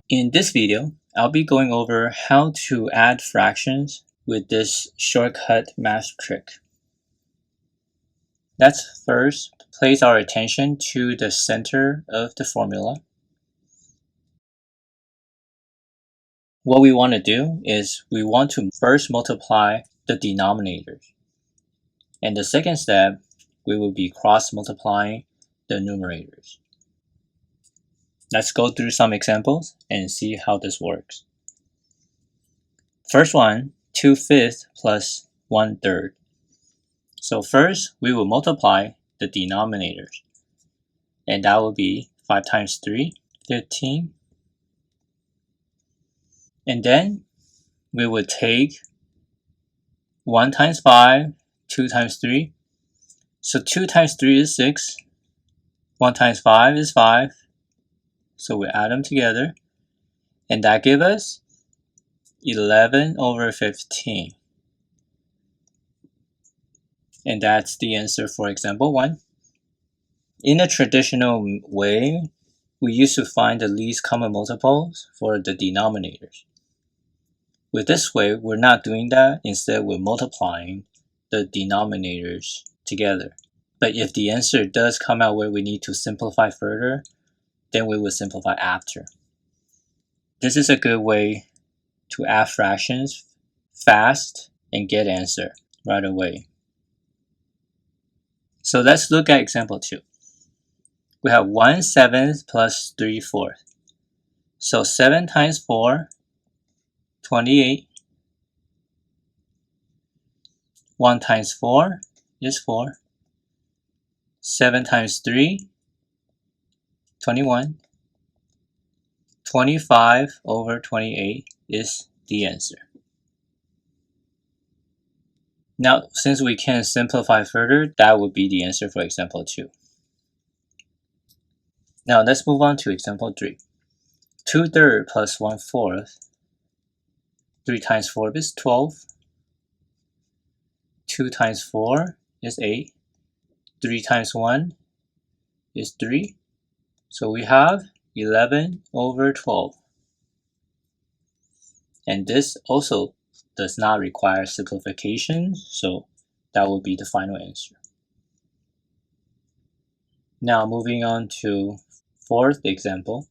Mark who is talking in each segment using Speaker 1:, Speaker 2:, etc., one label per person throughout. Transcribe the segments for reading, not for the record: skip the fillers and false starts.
Speaker 1: In this video, I'll be going over how to add fractions with this shortcut math trick. Let's first place our attention to the center of the formula. What we want to do is we want to first multiply the denominators. And the second step, we will be cross-multiplying the numerators. Let's go through some examples and see how this works. First one, 2/5 plus 1/3. So first, we will multiply the denominators. And that will be 5 times 3, 15. And then we will take 1 times 5, 2 times 3. So 2 times 3 is 6. 1 times 5 is 5. So we add them together. And that gives us 11 over 15. And that's the answer for example 1. In a traditional way, we used to find the least common multiples for the denominators. With this way, we're not doing that. Instead, we're multiplying the denominators together. But if the answer does come out where we need to simplify further, then we will simplify after. This is a good way to add fractions fast and get answer right away. So let's look at example 2. We have 1/7 plus 3/4. So 7 times 4, 28. 1 times 4 is 4. 7 times 3, 21. 25 over 28 is the answer. Now, since we can simplify further, that would be the answer for example 2. Now, let's move on to example 3. 2/3 plus 1/4. 3 times 4 is 12. 2 times 4 is 8. 3 times 1 is 3. So we have 11 over 12. And this also does not require simplification, so that will be the final answer. Now moving on to fourth example,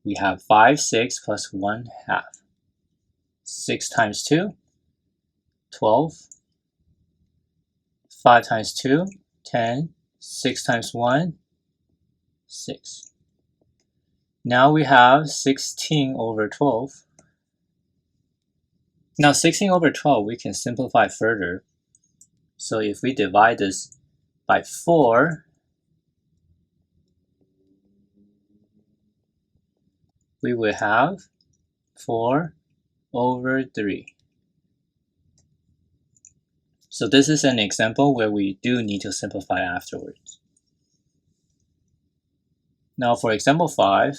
Speaker 1: we have 5/6 plus 1/2. 6 times 2, 12. 5 times 2, 10. 6 times 1, 6. Now we have 16 over 12. Now 16 over 12, we can simplify further. So if we divide this by 4, we will have 4 over 3. So this is an example where we do need to simplify afterwards. Now for example 5,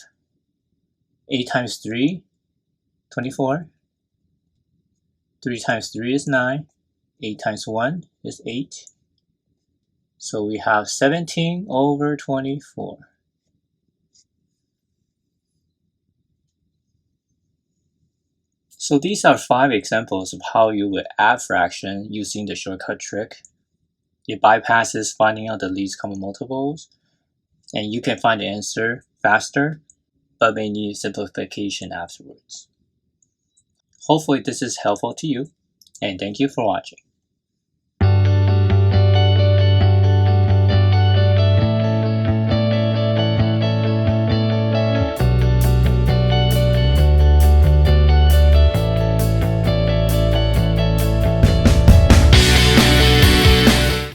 Speaker 1: 8 times 3, 24. 3 times 3 is 9. 8 times 1 is 8. So we have 17 over 24. So these are 5 examples of how you would add fraction using the shortcut trick. It bypasses finding out the least common multiples, and you can find the answer faster, but may need simplification afterwards. Hopefully this is helpful to you, and thank you for watching.